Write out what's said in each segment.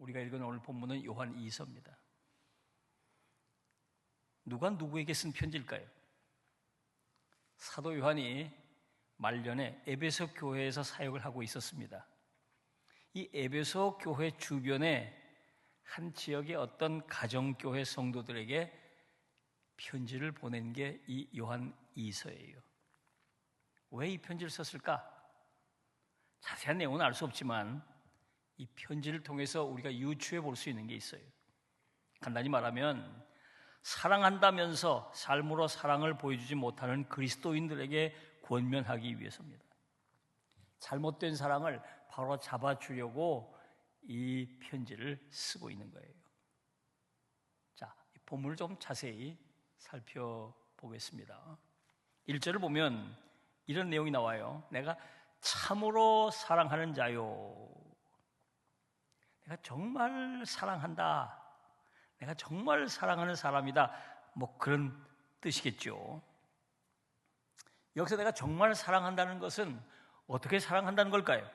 우리가 읽은 오늘 본문은 요한 2서입니다. 누가 누구에게 쓴 편지일까요? 사도 요한이 말년에 에베소 교회에서 사역을 하고 있었습니다. 이 에베소 교회 주변에 한 지역의 어떤 가정교회 성도들에게 편지를 보낸 게 이 요한 2서예요. 왜 이 편지를 썼을까? 자세한 내용은 알 수 없지만 이 편지를 통해서 우리가 유추해 볼 수 있는 게 있어요. 간단히 말하면 사랑한다면서 삶으로 사랑을 보여주지 못하는 그리스도인들에게 권면하기 위해서입니다. 잘못된 사랑을 바로 잡아주려고 이 편지를 쓰고 있는 거예요. 자, 이 본문을 좀 자세히 살펴보겠습니다. 1절을 보면 이런 내용이 나와요. 내가 참으로 사랑하는 자요. 내가 정말 사랑한다. 내가 정말 사랑하는 사람이다. 뭐 그런 뜻이겠죠. 여기서 내가 정말 사랑한다는 것은 어떻게 사랑한다는 걸까요?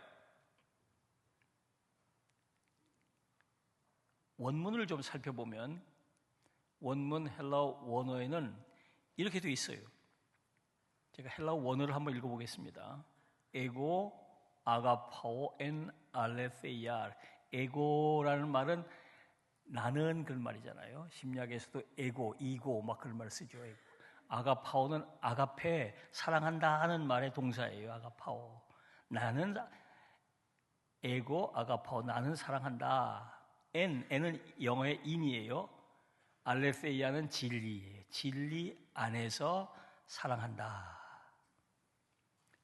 원문을 좀 살펴보면 원문 헬라어 원어에는 이렇게 되어 있어요. 제가 헬라어 원어를 한번 읽어보겠습니다. 에고 아가파오 엔 알레세이아. 에고라는 말은 나는 그런 말이잖아요. 심약에서도 에고, 이고 막 그런 말을 쓰죠. 에고. 아가파오는 아가페, 사랑한다 하는 말의 동사예요. 아가파오. 나는 에고 아가파오, 나는 사랑한다. N은 영어의 in이에요. 알레세이아는 진리예요. 진리 안에서 사랑한다.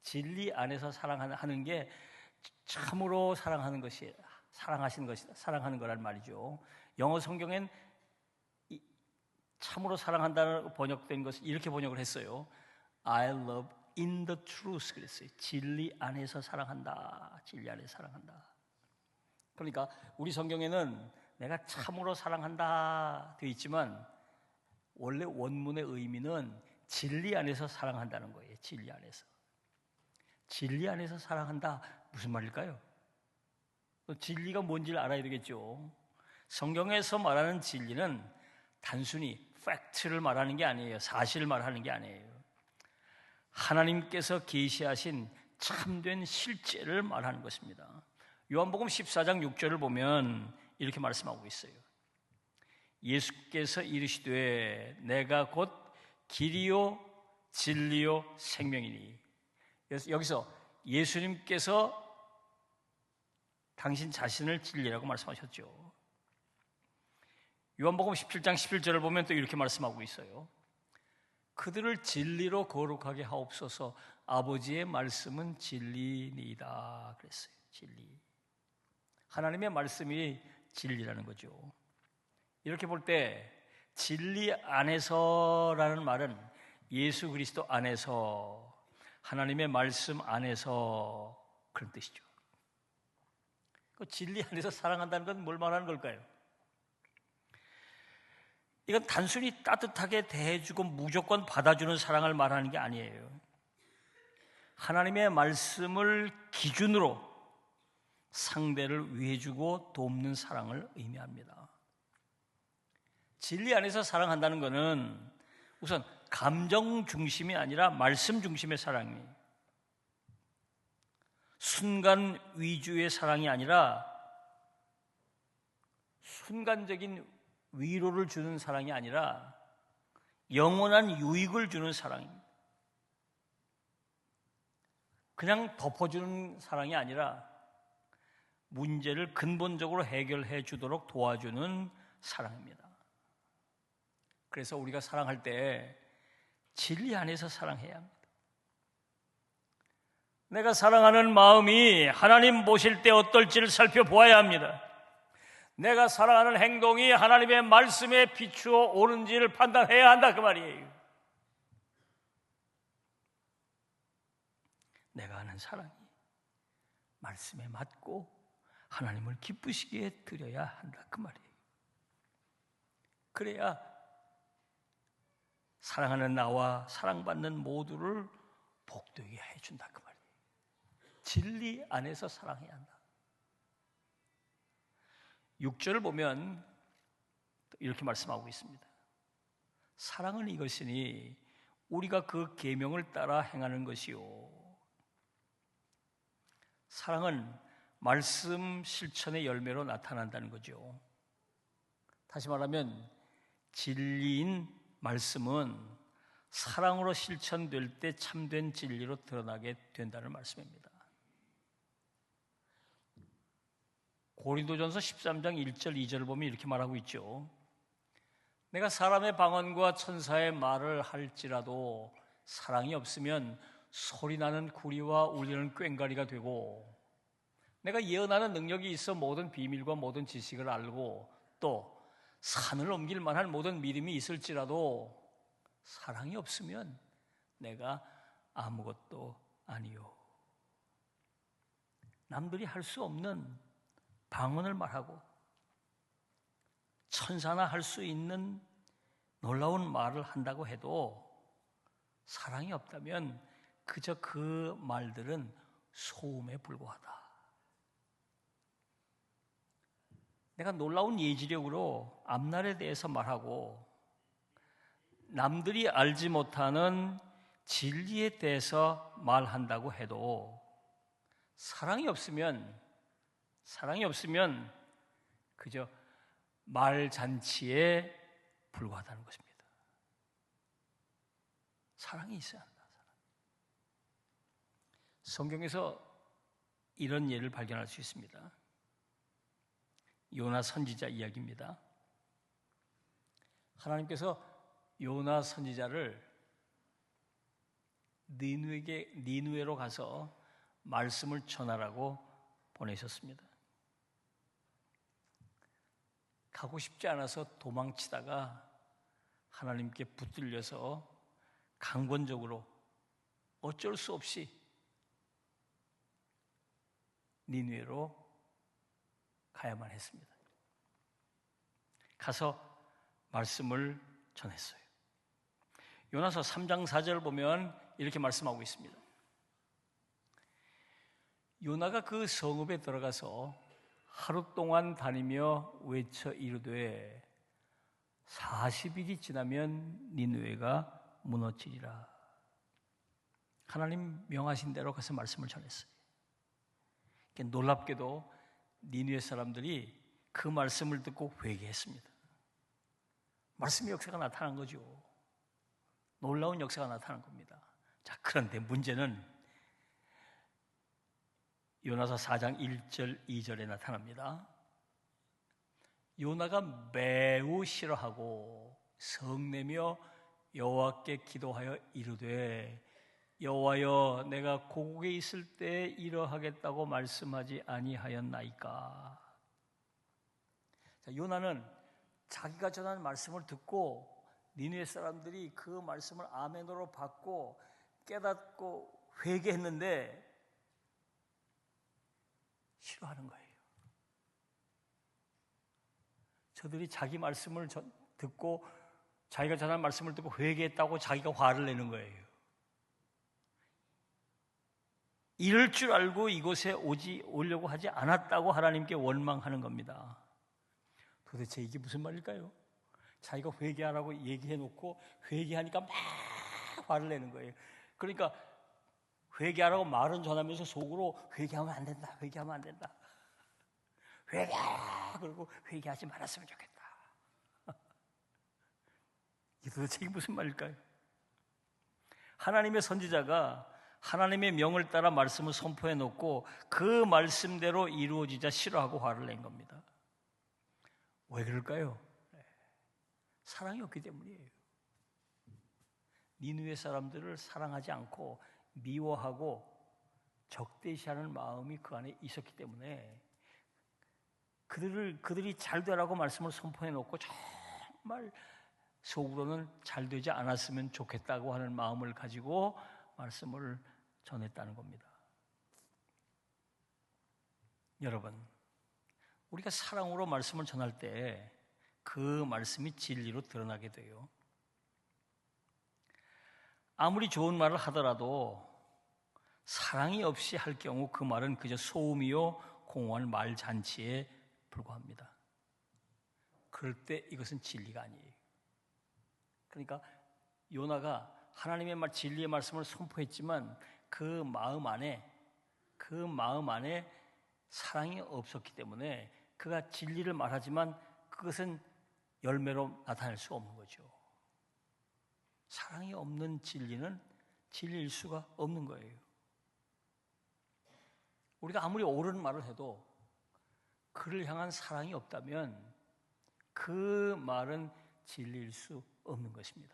진리 안에서 사랑하는 게 참으로 사랑하는 것이, 사랑하시는 것이다. 사랑하는 거란 말이죠. 영어 성경엔 참으로 사랑한다는 번역된 것을 이렇게 번역을 했어요. I love in the truth 그랬어요. 진리 안에서 사랑한다. 진리 안에서 사랑한다. 그러니까 우리 성경에는 내가 참으로 사랑한다 되어 있지만 원래 원문의 의미는 진리 안에서 사랑한다는 거예요. 진리 안에서. 진리 안에서 사랑한다. 무슨 말일까요? 진리가 뭔지를 알아야 되겠죠. 성경에서 말하는 진리는 단순히 팩트를 말하는 게 아니에요. 사실을 말하는 게 아니에요. 하나님께서 계시하신 참된 실제를 말하는 것입니다. 요한복음 14장 6절을 보면 이렇게 말씀하고 있어요. 예수께서 이르시되 내가 곧 길이요 진리요 생명이니. 여기서 예수님께서 당신 자신을 진리라고 말씀하셨죠. 요한복음 17장 11절을 보면 또 이렇게 말씀하고 있어요. 그들을 진리로 거룩하게 하옵소서. 아버지의 말씀은 진리니이다 그랬어요. 진리. 하나님의 말씀이 진리라는 거죠. 이렇게 볼 때 진리 안에서라는 말은 예수 그리스도 안에서, 하나님의 말씀 안에서 그런 뜻이죠. 그 진리 안에서 사랑한다는 건 뭘 말하는 걸까요? 이건 단순히 따뜻하게 대해주고 무조건 받아주는 사랑을 말하는 게 아니에요. 하나님의 말씀을 기준으로 상대를 위해주고 돕는 사랑을 의미합니다. 진리 안에서 사랑한다는 것은 우선 감정 중심이 아니라 말씀 중심의 사랑이에요. 순간 위주의 사랑이 아니라 순간적인 위로를 주는 사랑이 아니라 영원한 유익을 주는 사랑입니다. 그냥 덮어주는 사랑이 아니라 문제를 근본적으로 해결해 주도록 도와주는 사랑입니다. 그래서 우리가 사랑할 때 진리 안에서 사랑해야 합니다. 내가 사랑하는 마음이 하나님 보실 때 어떨지를 살펴보아야 합니다. 내가 사랑하는 행동이 하나님의 말씀에 비추어 오는지를 판단해야 한다 그 말이에요. 내가 하는 사랑이 말씀에 맞고 하나님을 기쁘시게 드려야 한다 그 말이에요. 그래야 사랑하는 나와 사랑받는 모두를 복되게 해준다 그 말이에요. 진리 안에서 사랑해야 한다. 6절을 보면 이렇게 말씀하고 있습니다. 사랑은 이것이니 우리가 그 계명을 따라 행하는 것이요. 사랑은 말씀 실천의 열매로 나타난다는 거죠. 다시 말하면 진리인 말씀은 사랑으로 실천될 때 참된 진리로 드러나게 된다는 말씀입니다. 고린도전서 13장 1절 2절을 보면 이렇게 말하고 있죠. 내가 사람의 방언과 천사의 말을 할지라도 사랑이 없으면 소리나는 구리와 울리는 꽹과리가 되고, 내가 예언하는 능력이 있어 모든 비밀과 모든 지식을 알고 또 산을 옮길 만한 모든 믿음이 있을지라도 사랑이 없으면 내가 아무것도 아니요. 남들이 할 수 없는 방언을 말하고 천사나 할 수 있는 놀라운 말을 한다고 해도 사랑이 없다면 그저 그 말들은 소음에 불과하다. 내가 놀라운 예지력으로 앞날에 대해서 말하고 남들이 알지 못하는 진리에 대해서 말한다고 해도 사랑이 없으면 그저 말잔치에 불과하다는 것입니다. 사랑이 있어야 한다. 성경에서 이런 예를 발견할 수 있습니다. 요나 선지자 이야기입니다. 하나님께서 요나 선지자를 니느웨로 가서 말씀을 전하라고 보내셨습니다. 가고 싶지 않아서 도망치다가 하나님께 붙들려서 강권적으로 어쩔 수 없이 니느웨로 가야만 했습니다. 가서 말씀을 전했어요. 요나서 3장 4절을 보면 이렇게 말씀하고 있습니다. 요나가 그 성읍에 들어가서 하루 동안 다니며 외쳐 이르되 40일이 지나면 니느웨가 무너지리라. 하나님 명하신 대로 가서 말씀을 전했어요. 놀랍게도 니느웨 사람들이 그 말씀을 듣고 회개했습니다. 말씀의 역사가 나타난 거죠. 놀라운 역사가 나타난 겁니다. 자, 그런데 문제는 요나서 4장 1절 2절에 나타납니다. 요나가 매우 싫어하고 성내며 여호와께 기도하여 이르되 여호와여 내가 고국에 있을 때 이러하겠다고 말씀하지 아니하였나이까. 자, 요나는 자기가 전한 말씀을 듣고 니느웨 사람들이 그 말씀을 아멘으로 받고 깨닫고 회개했는데 싫어하는 거예요. 저들이 자기 말씀을 듣고 자기가 전한 말씀을 듣고 회개했다고 자기가 화를 내는 거예요. 이럴 줄 알고 이곳에 오려고 하지 않았다고 하나님께 원망하는 겁니다. 도대체 이게 무슨 말일까요? 자기가 회개하라고 얘기해놓고 회개하니까 막 화를 내는 거예요. 그러니까 회개하라고 말은 전하면서 속으로 회개하면 안 된다, 회개하면 안 된다. 회개하라 그러고 회개하지 말았으면 좋겠다. 이게 도대체 이게 무슨 말일까요? 하나님의 선지자가 하나님의 명을 따라 말씀을 선포해 놓고 그 말씀대로 이루어지자 싫어하고 화를 낸 겁니다. 왜 그럴까요? 사랑이 없기 때문이에요. 니느웨 사람들을 사랑하지 않고 미워하고 적대시하는 마음이 그 안에 있었기 때문에 그들이 잘 되라고 말씀을 선포해 놓고 정말 속으로는 잘 되지 않았으면 좋겠다고 하는 마음을 가지고 말씀을 전했다는 겁니다. 여러분, 우리가 사랑으로 말씀을 전할 때 그 말씀이 진리로 드러나게 돼요. 아무리 좋은 말을 하더라도 사랑이 없이 할 경우 그 말은 그저 소음이요 공허한 말잔치에 불과합니다. 그럴 때 이것은 진리가 아니에요. 그러니까 요나가 하나님의 진리의 말씀을 선포했지만 그 마음 안에 사랑이 없었기 때문에 그가 진리를 말하지만 그것은 열매로 나타낼 수 없는 거죠. 사랑이 없는 진리는 진리일 수가 없는 거예요. 우리가 아무리 옳은 말을 해도 그를 향한 사랑이 없다면 그 말은 진리일 수 없는 것입니다.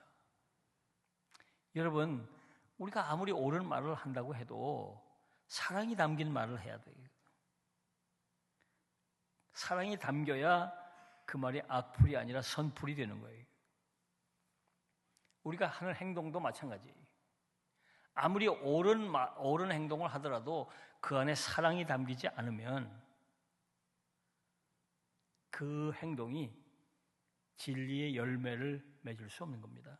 여러분, 우리가 아무리 옳은 말을 한다고 해도 사랑이 담긴 말을 해야 돼요. 사랑이 담겨야 그 말이 악풀이 아니라 선풀이 되는 거예요. 우리가 하는 행동도 마찬가지예요. 아무리 옳은 행동을 하더라도 그 안에 사랑이 담기지 않으면 그 행동이 진리의 열매를 맺을 수 없는 겁니다.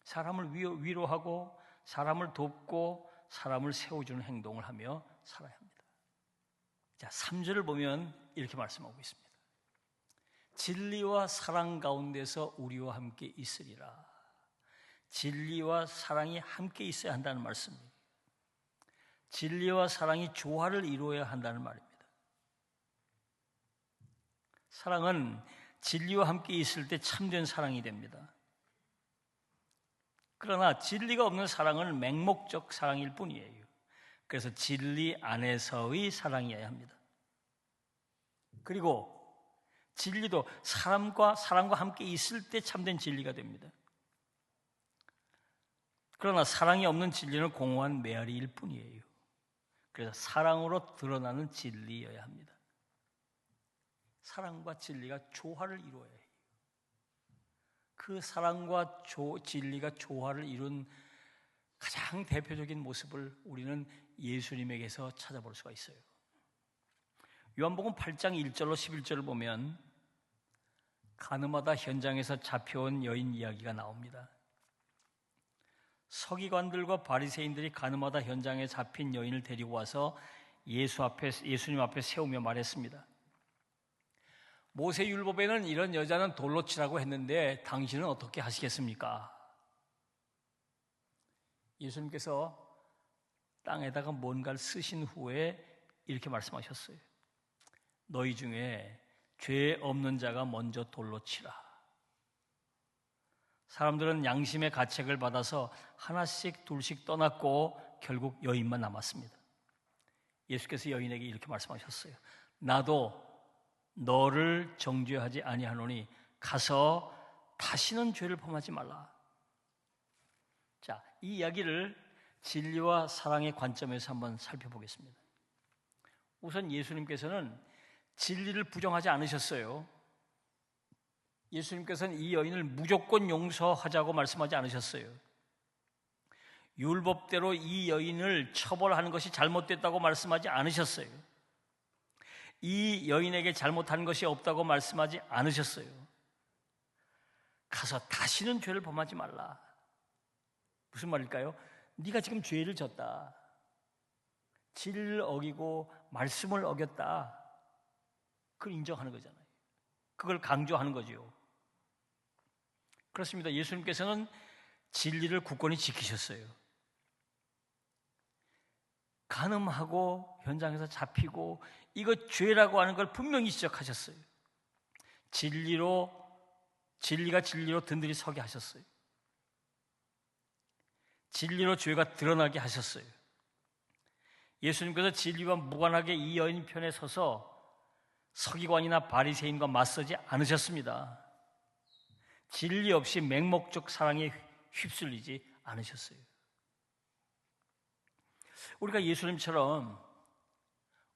사람을 위로하고 사람을 돕고 사람을 세워주는 행동을 하며 살아야 합니다. 자, 3절을 보면 이렇게 말씀하고 있습니다. 진리와 사랑 가운데서 우리와 함께 있으리라. 진리와 사랑이 함께 있어야 한다는 말씀입니다. 진리와 사랑이 조화를 이루어야 한다는 말입니다. 사랑은 진리와 함께 있을 때 참된 사랑이 됩니다. 그러나 진리가 없는 사랑은 맹목적 사랑일 뿐이에요. 그래서 진리 안에서의 사랑이어야 합니다. 그리고 진리도 사람과 함께 있을 때 참된 진리가 됩니다. 그러나 사랑이 없는 진리는 공허한 메아리일 뿐이에요. 그래서 사랑으로 드러나는 진리여야 합니다. 사랑과 진리가 조화를 이루어야 해요. 그 사랑과 진리가 조화를 이룬 가장 대표적인 모습을 우리는 예수님에게서 찾아볼 수가 있어요. 요한복음 8장 1절로 11절을 보면 가늠하다 현장에서 잡혀온 여인 이야기가 나옵니다. 서기관들과 바리새인들이 가늠하다 현장에 잡힌 여인을 데리고 와서 예수님 앞에 세우며 말했습니다. 모세율법에는 이런 여자는 돌로 치라고 했는데 당신은 어떻게 하시겠습니까? 예수님께서 땅에다가 뭔가를 쓰신 후에 이렇게 말씀하셨어요. 너희 중에 죄 없는 자가 먼저 돌로 치라. 사람들은 양심의 가책을 받아서 하나씩 둘씩 떠났고 결국 여인만 남았습니다. 예수께서 여인에게 이렇게 말씀하셨어요. 나도 너를 정죄하지 아니하노니 가서 다시는 죄를 범하지 말라. 자, 이 이야기를 진리와 사랑의 관점에서 한번 살펴보겠습니다. 우선 예수님께서는 진리를 부정하지 않으셨어요. 예수님께서는 이 여인을 무조건 용서하자고 말씀하지 않으셨어요. 율법대로 이 여인을 처벌하는 것이 잘못됐다고 말씀하지 않으셨어요. 이 여인에게 잘못한 것이 없다고 말씀하지 않으셨어요. 가서 다시는 죄를 범하지 말라. 무슨 말일까요? 네가 지금 죄를 졌다. 진리를 어기고 말씀을 어겼다. 그걸 인정하는 거잖아요. 그걸 강조하는 거죠. 그렇습니다. 예수님께서는 진리를 굳건히 지키셨어요. 간음하고 현장에서 잡히고 이거 죄라고 하는 걸 분명히 지적하셨어요. 진리가 진리로 든든히 서게 하셨어요. 진리로 죄가 드러나게 하셨어요. 예수님께서 진리와 무관하게 이 여인 편에 서서 서기관이나 바리새인과 맞서지 않으셨습니다. 진리 없이 맹목적 사랑에 휩쓸리지 않으셨어요. 우리가 예수님처럼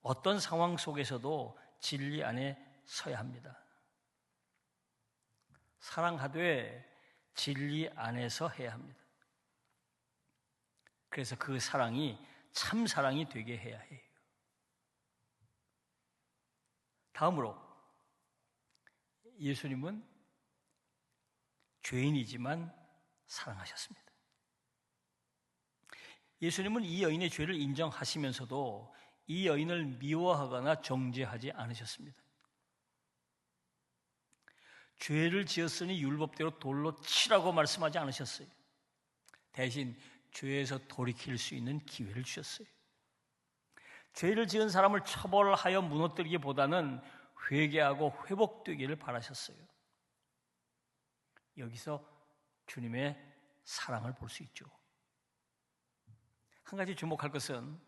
어떤 상황 속에서도 진리 안에 서야 합니다. 사랑하되 진리 안에서 해야 합니다. 그래서 그 사랑이 참 사랑이 되게 해야 해요. 다음으로 예수님은 죄인이지만 사랑하셨습니다. 예수님은 이 여인의 죄를 인정하시면서도 이 여인을 미워하거나 정죄하지 않으셨습니다. 죄를 지었으니 율법대로 돌로 치라고 말씀하지 않으셨어요. 대신 죄에서 돌이킬 수 있는 기회를 주셨어요. 죄를 지은 사람을 처벌하여 무너뜨리기보다는 회개하고 회복되기를 바라셨어요. 여기서 주님의 사랑을 볼 수 있죠. 한 가지 주목할 것은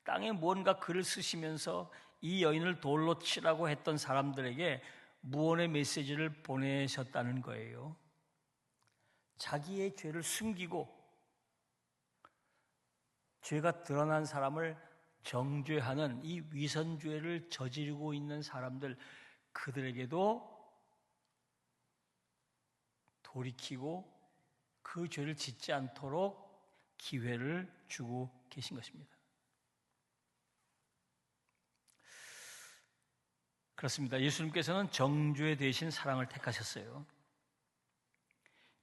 땅에 무언가 글을 쓰시면서 이 여인을 돌로 치라고 했던 사람들에게 무언의 메시지를 보내셨다는 거예요. 자기의 죄를 숨기고 죄가 드러난 사람을 정죄하는 이 위선죄를 저지르고 있는 사람들, 그들에게도 돌이키고 그 죄를 짓지 않도록 기회를 주고 계신 것입니다. 그렇습니다. 예수님께서는 정죄 대신 사랑을 택하셨어요.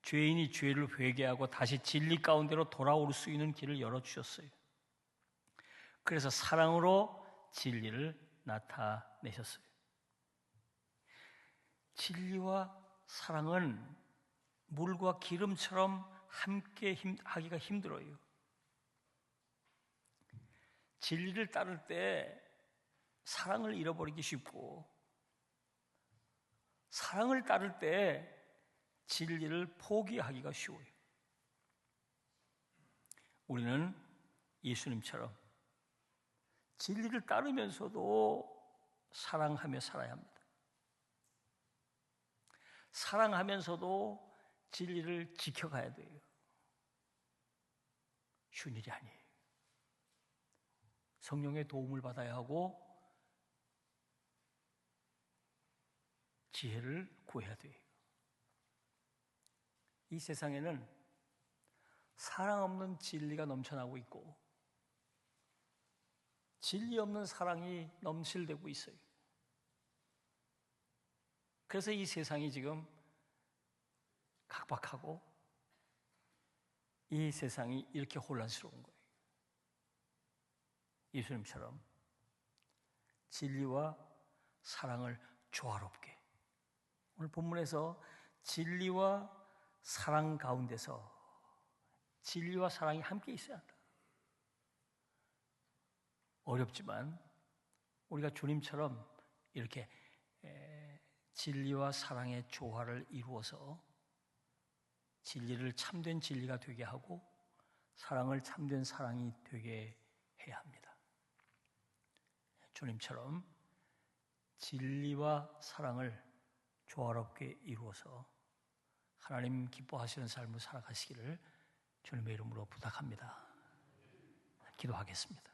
죄인이 죄를 회개하고 다시 진리 가운데로 돌아올 수 있는 길을 열어주셨어요. 그래서 사랑으로 진리를 나타내셨어요. 진리와 사랑은 물과 기름처럼 함께 하기가 힘들어요. 진리를 따를 때 사랑을 잃어버리기 쉽고, 사랑을 따를 때 진리를 포기하기가 쉬워요. 우리는 예수님처럼 진리를 따르면서도 사랑하며 살아야 합니다. 사랑하면서도 진리를 지켜가야 돼요. 쉬운 일이 아니에요. 성령의 도움을 받아야 하고 지혜를 구해야 돼요. 이 세상에는 사랑 없는 진리가 넘쳐나고 있고 진리 없는 사랑이 넘실대고 있어요. 그래서 이 세상이 지금 각박하고 이 세상이 이렇게 혼란스러운 거예요. 예수님처럼 진리와 사랑을 조화롭게, 오늘 본문에서 진리와 사랑 가운데서 진리와 사랑이 함께 있어야 한다. 어렵지만 우리가 주님처럼 이렇게 진리와 사랑의 조화를 이루어서 진리를 참된 진리가 되게 하고 사랑을 참된 사랑이 되게 해야 합니다. 주님처럼 진리와 사랑을 조화롭게 이루어서 하나님 기뻐하시는 삶을 살아가시기를 주님의 이름으로 부탁합니다. 기도하겠습니다.